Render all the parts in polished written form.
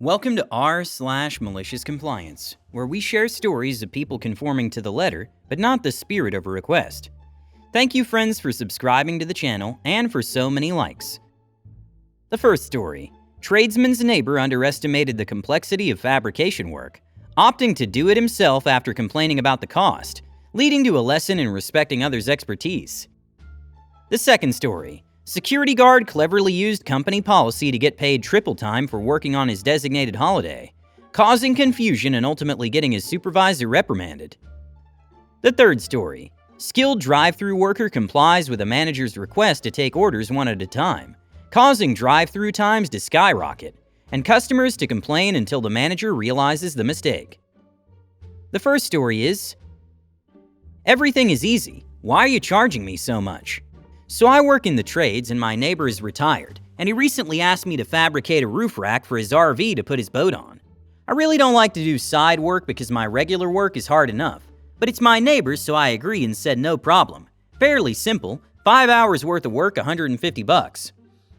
Welcome to r/malicious compliance, where we share stories of people conforming to the letter, but not the spirit of a request. Thank you, friends, for subscribing to the channel and for so many likes. The first story: tradesman's neighbor underestimated the complexity of fabrication work, opting to do it himself after complaining about the cost, leading to a lesson in respecting others' expertise. The second story: security guard cleverly used company policy to get paid triple time for working on his designated holiday, causing confusion and ultimately getting his supervisor reprimanded. The third story: skilled drive-thru worker complies with a manager's request to take orders one at a time, causing drive-thru times to skyrocket, and customers to complain until the manager realizes the mistake. The first story is, everything is easy. Why are you charging me so much? So I work in the trades and my neighbor is retired, and he recently asked me to fabricate a roof rack for his RV to put his boat on. I really don't like to do side work because my regular work is hard enough, but it's my neighbor, so I agreed and said no problem. Fairly simple, 5 hours worth of work, $150.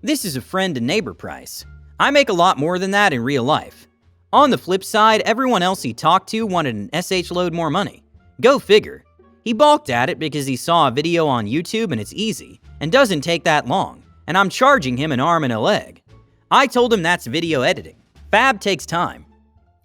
This is a friend and neighbor price. I make a lot more than that in real life. On the flip side, everyone else he talked to wanted an SH load more money. Go figure. He balked at it because he saw a video on YouTube and it's easy and doesn't take that long, and I'm charging him an arm and a leg. I told him that's video editing. Fab takes time.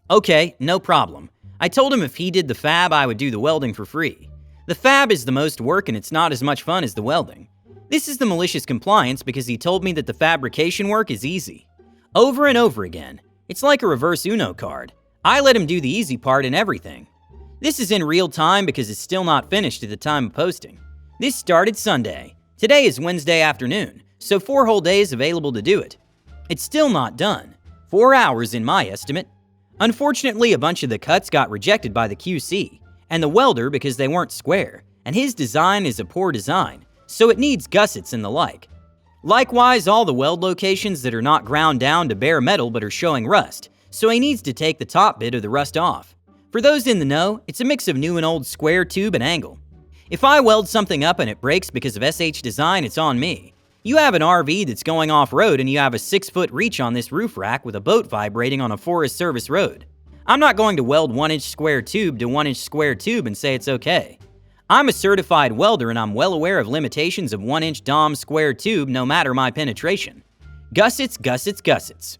Okay, no problem. I told him if he did the fab, I would do the welding for free. The fab is the most work and it's not as much fun as the welding. This is the malicious compliance because he told me that the fabrication work is easy. Over and over again. It's like a reverse Uno card. I let him do the easy part and everything. This is in real time because it's still not finished at the time of posting. This started Sunday. Today is Wednesday afternoon, so 4 whole days available to do it. It's still not done. 4 hours in my estimate. Unfortunately, a bunch of the cuts got rejected by the QC and the welder because they weren't square, and his design is a poor design, so it needs gussets and the like. Likewise, all the weld locations that are not ground down to bare metal but are showing rust, so he needs to take the top bit of the rust off. For those in the know, it's a mix of new and old square tube and angle. If I weld something up and it breaks because of SH design, it's on me. You have an RV that's going off-road and you have a 6-foot reach on this roof rack with a boat vibrating on a Forest Service road. I'm not going to weld 1-inch square tube to 1-inch square tube and say it's okay. I'm a certified welder and I'm well aware of limitations of 1-inch DOM square tube no matter my penetration. Gussets, gussets, gussets.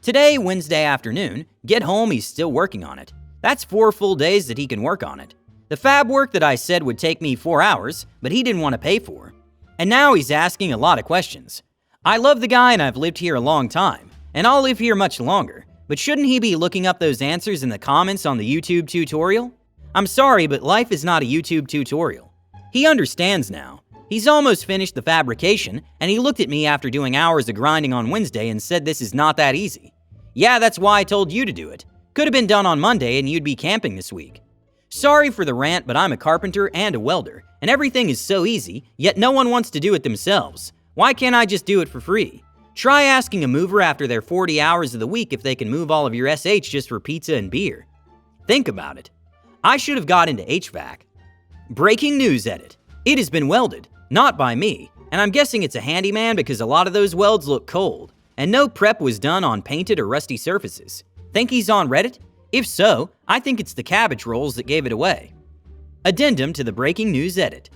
Today, Wednesday afternoon, get home, he's still working on it. That's 4 full days that he can work on it. The fab work that I said would take me 4 hours, but he didn't want to pay for. And now he's asking a lot of questions. I love the guy and I've lived here a long time, and I'll live here much longer, but shouldn't he be looking up those answers in the comments on the YouTube tutorial? I'm sorry, but life is not a YouTube tutorial. He understands now. He's almost finished the fabrication, and he looked at me after doing hours of grinding on Wednesday and said this is not that easy. Yeah, that's why I told you to do it. Could have been done on Monday and you'd be camping this week. Sorry for the rant, but I'm a carpenter and a welder, and everything is so easy, yet no one wants to do it themselves. Why can't I just do it for free? Try asking a mover after their 40 hours of the week if they can move all of your SH just for pizza and beer. Think about it. I should have got into HVAC. Breaking news edit. It has been welded, not by me, and I'm guessing it's a handyman because a lot of those welds look cold, and no prep was done on painted or rusty surfaces. Think he's on Reddit? If so, I think it's the cabbage rolls that gave it away. Addendum to the breaking news edit.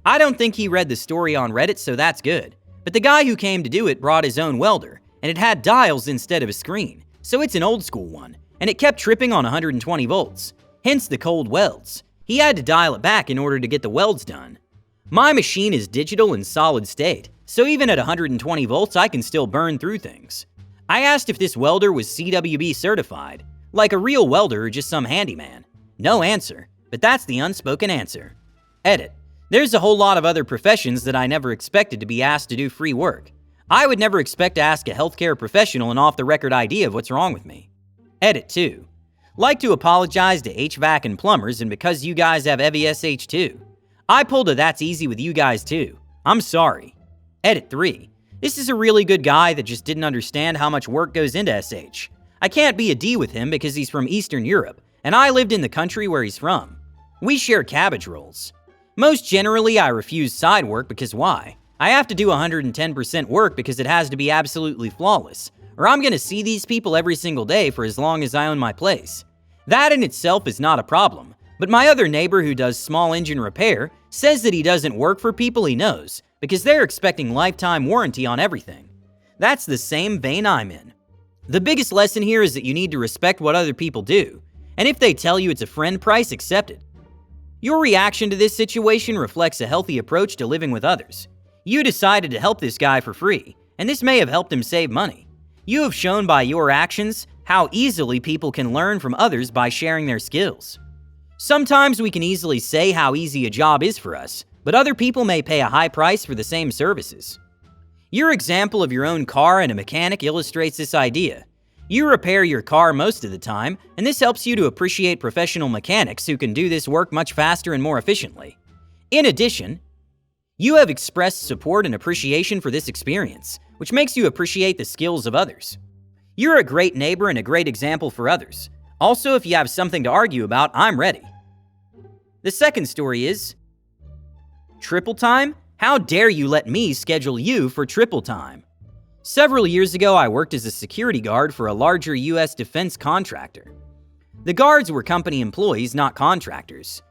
I don't think he read the story on Reddit, so that's good. But the guy who came to do it brought his own welder, and it had dials instead of a screen, so it's an old school one, and it kept tripping on 120 volts, hence the cold welds. He had to dial it back in order to get the welds done. My machine is digital and solid state, so even at 120 volts I can still burn through things. I asked if this welder was CWB certified, like a real welder or just some handyman. No answer, but that's the unspoken answer. Edit. There's a whole lot of other professions that I never expected to be asked to do free work. I would never expect to ask a healthcare professional an off-the-record idea of what's wrong with me. Edit 2. Like to apologize to HVAC and plumbers and because you guys have heavy SH too. I pulled a that's easy with you guys too. I'm sorry. Edit 3. This is a really good guy that just didn't understand how much work goes into SH. I can't be a D with him because he's from Eastern Europe, and I lived in the country where he's from. We share cabbage rolls. Most generally, I refuse side work because why? I have to do 110% work because it has to be absolutely flawless. or I'm going to see these people every single day for as long as I own my place. That in itself is not a problem, but my other neighbor who does small engine repair says that he doesn't work for people he knows because they're expecting lifetime warranty on everything. That's the same vein I'm in. The biggest lesson here is that you need to respect what other people do, and if they tell you it's a friend price, accept it. Your reaction to this situation reflects a healthy approach to living with others. You decided to help this guy for free, and this may have helped him save money. You have shown by your actions how easily people can learn from others by sharing their skills. Sometimes we can easily say how easy a job is for us, but other people may pay a high price for the same services. Your example of your own car and a mechanic illustrates this idea. You repair your car most of the time, and this helps you to appreciate professional mechanics who can do this work much faster and more efficiently. In addition, you have expressed support and appreciation for this experience, which makes you appreciate the skills of others. You're a great neighbor and a great example for others. Also, if you have something to argue about, I'm ready. The second story is, triple time? How dare you let me schedule you for triple time? Several years ago, I worked as a security guard for a larger U.S. defense contractor. The guards were company employees, not contractors.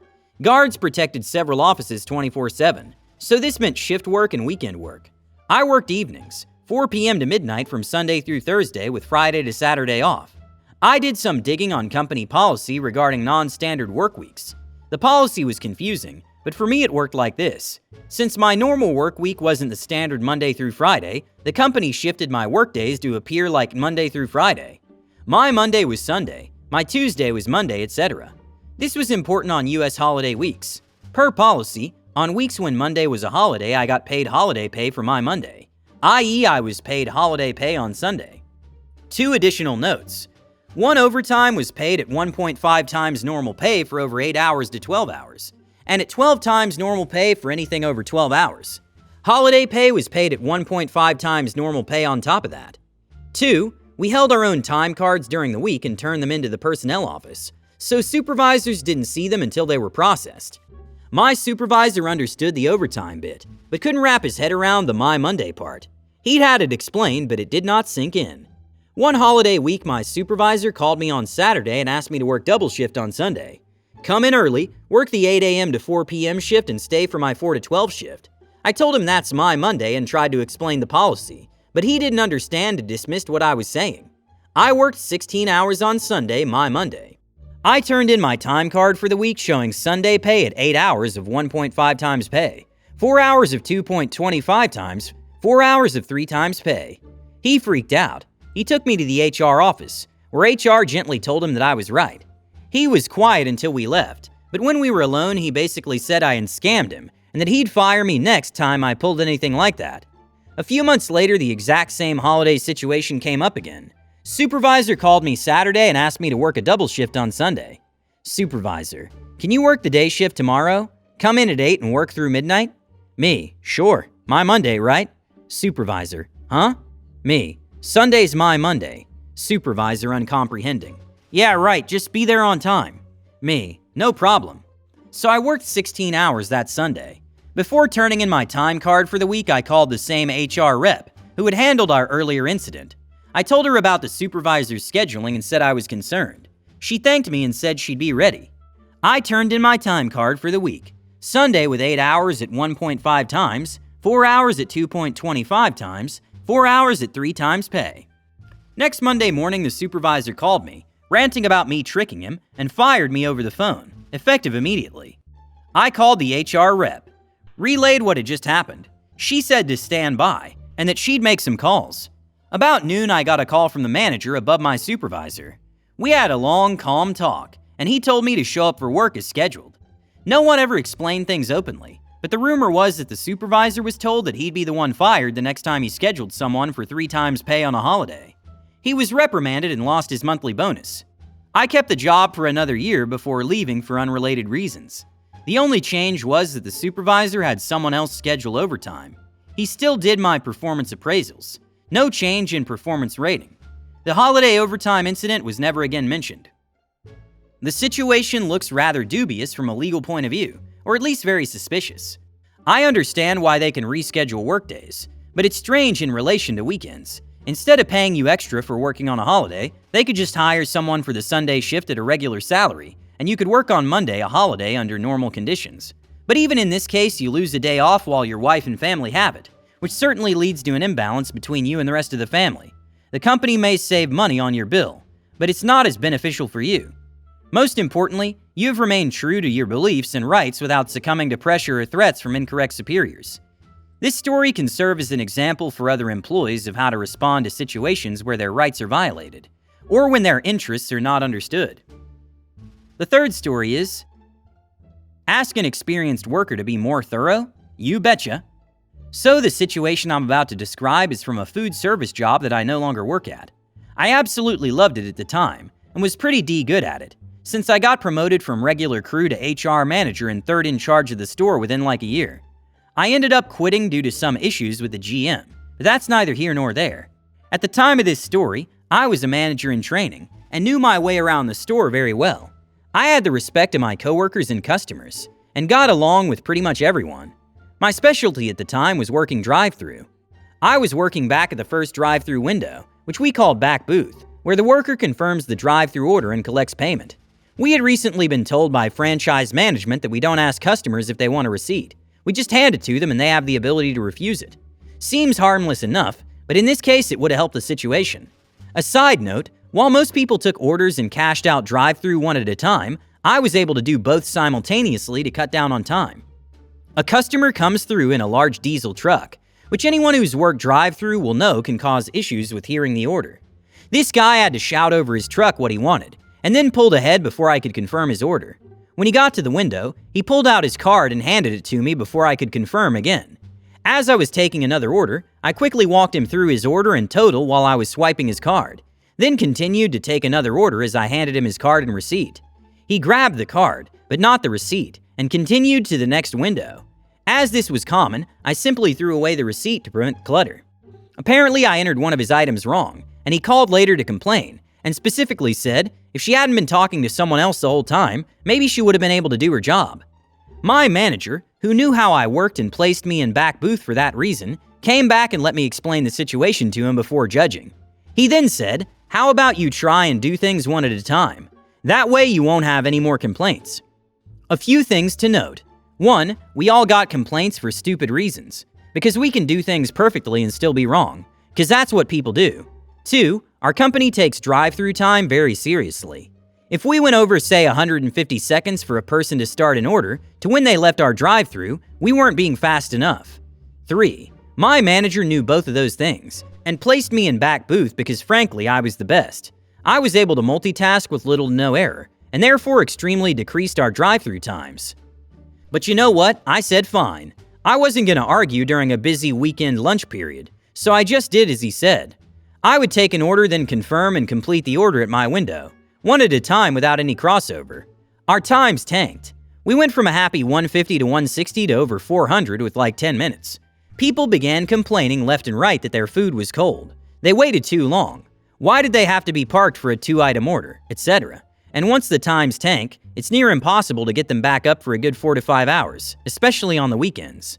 Guards protected several offices 24/7, so this meant shift work and weekend work. I worked evenings, 4 p.m. to midnight from Sunday through Thursday with Friday to Saturday off. I did some digging on company policy regarding non-standard work weeks. The policy was confusing, but for me it worked like this. Since my normal work week wasn't the standard Monday through Friday, the company shifted my work days to appear like Monday through Friday. My Monday was Sunday, my Tuesday was Monday, etc. This was important on U.S. holiday weeks. Per policy, on weeks when Monday was a holiday, I got paid holiday pay for my Monday, i.e. I was paid holiday pay on Sunday. 2 additional notes. 1 overtime was paid at 1.5 times normal pay for over 8 hours to 12 hours, and at 12 times normal pay for anything over 12 hours. Holiday pay was paid at 1.5 times normal pay on top of that. 2, we held our own time cards during the week and turned them into the personnel office, so supervisors didn't see them until they were processed. My supervisor understood the overtime bit, but couldn't wrap his head around the My Monday part. He'd had it explained, but it did not sink in. One holiday week, my supervisor called me on Saturday and asked me to work double shift on Sunday. Come in early, work the 8 a.m. to 4 p.m. shift, and stay for my 4 to 12 shift. I told him that's my Monday and tried to explain the policy, but he didn't understand and dismissed what I was saying. I worked 16 hours on Sunday, my Monday. I turned in my time card for the week showing Sunday pay at 8 hours of 1.5 times pay, 4 hours of 2.25 times, 4 hours of 3 times pay. He freaked out. He took me to the HR office, where HR gently told him that I was right. He was quiet until we left, but when we were alone, he basically said I had scammed him and that he'd fire me next time I pulled anything like that. A few months later, the exact same holiday situation came up again. Supervisor called me Saturday and asked me to work a double shift on Sunday. Supervisor, can you work the day shift tomorrow? Come in at 8 and work through midnight? Me, sure. My Monday, right? Supervisor, huh? Me, Sunday's my Monday. Supervisor uncomprehending. Yeah, right, just be there on time. Me, no problem. So I worked 16 hours that Sunday. Before turning in my time card for the week, I called the same HR rep who had handled our earlier incident. I told her about the supervisor's scheduling and said I was concerned. She thanked me and said she'd be ready. I turned in my time card for the week. Sunday with 8 hours at 1.5 times, 4 hours at 2.25 times, 4 hours at 3 times pay. Next Monday morning, the supervisor called me, ranting about me tricking him, and fired me over the phone, effective immediately. I called the HR rep, relayed what had just happened. She said to stand by, and that she'd make some calls. About noon, I got a call from the manager above my supervisor. We had a long, calm talk, and he told me to show up for work as scheduled. No one ever explained things openly, but the rumor was that the supervisor was told that he'd be the one fired the next time he scheduled someone for 3 times pay on a holiday. He was reprimanded and lost his monthly bonus. I kept the job for another year before leaving for unrelated reasons. The only change was that the supervisor had someone else schedule overtime. He still did my performance appraisals. No change in performance rating. The holiday overtime incident was never again mentioned. The situation looks rather dubious from a legal point of view, or at least very suspicious. I understand why they can reschedule workdays, but it's strange in relation to weekends. Instead of paying you extra for working on a holiday, they could just hire someone for the Sunday shift at a regular salary, and you could work on Monday, a holiday, under normal conditions. But even in this case, you lose a day off while your wife and family have it, which certainly leads to an imbalance between you and the rest of the family. The company may save money on your bill, but it's not as beneficial for you. Most importantly, you have remained true to your beliefs and rights without succumbing to pressure or threats from incorrect superiors. This story can serve as an example for other employees of how to respond to situations where their rights are violated, or when their interests are not understood. The third story is, ask an experienced worker to be more thorough? You betcha. So the situation I'm about to describe is from a food service job that I no longer work at. I absolutely loved it at the time, and was pretty good at it, since I got promoted from regular crew to HR manager and third in charge of the store within like a year. I ended up quitting due to some issues with the GM, but that's neither here nor there. At the time of this story, I was a manager in training and knew my way around the store very well. I had the respect of my coworkers and customers, and got along with pretty much everyone. My specialty at the time was working drive-thru. I was working back at the first drive-thru window, which we called back booth, where the worker confirms the drive-thru order and collects payment. We had recently been told by franchise management that we don't ask customers if they want a receipt. We just hand it to them and they have the ability to refuse it. Seems harmless enough, but in this case it would have helped the situation. A side note, while most people took orders and cashed out drive-thru one at a time, I was able to do both simultaneously to cut down on time. A customer comes through in a large diesel truck, which anyone who's worked drive-thru will know can cause issues with hearing the order. This guy had to shout over his truck what he wanted, and then pulled ahead before I could confirm his order. When he got to the window, he pulled out his card and handed it to me before I could confirm again. As I was taking another order, I quickly walked him through his order and total while I was swiping his card, then continued to take another order as I handed him his card and receipt. He grabbed the card, but not the receipt, and continued to the next window. As this was common, I simply threw away the receipt to prevent clutter. Apparently, I entered one of his items wrong, and he called later to complain, and specifically said if she hadn't been talking to someone else the whole time, maybe she would have been able to do her job. My manager, who knew how I worked and placed me in back booth for that reason, came back and let me explain the situation to him before judging. He then said, "How about you try and do things one at a time? That way you won't have any more complaints." A few things to note. 1, we all got complaints for stupid reasons, because we can do things perfectly and still be wrong, because that's what people do. 2, our company takes drive-thru time very seriously. If we went over, say, 150 seconds for a person to start an order to when they left our drive-thru, we weren't being fast enough. 3, my manager knew both of those things and placed me in back booth because frankly I was the best. I was able to multitask with little to no error, and therefore extremely decreased our drive-thru times. But you know what? I said fine. I wasn't going to argue during a busy weekend lunch period, so I just did as he said. I would take an order, then confirm and complete the order at my window, one at a time without any crossover. Our times tanked. We went from a happy 150 to 160 to over 400 with like 10 minutes. People began complaining left and right that their food was cold. They waited too long. Why did they have to be parked for a 2-item order, etc.? And once the times tank, it's near impossible to get them back up for a good 4 to 5 hours, especially on the weekends.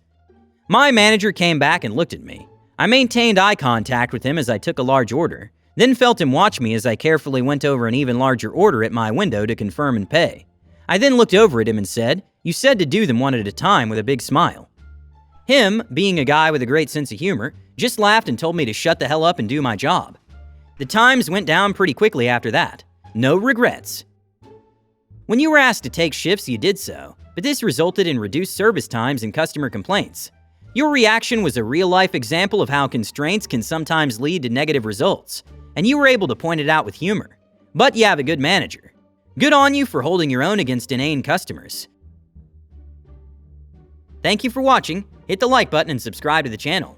My manager came back and looked at me. I maintained eye contact with him as I took a large order, then felt him watch me as I carefully went over an even larger order at my window to confirm and pay. I then looked over at him and said, "You said to do them one at a time," with a big smile. Him, being a guy with a great sense of humor, just laughed and told me to shut the hell up and do my job. The times went down pretty quickly after that. No regrets. When you were asked to take shifts, you did so, but this resulted in reduced service times and customer complaints. Your reaction was a real-life example of how constraints can sometimes lead to negative results, and you were able to point it out with humor. But you have a good manager. Good on you for holding your own against inane customers. Thank you for watching. Hit the like button and subscribe to the channel.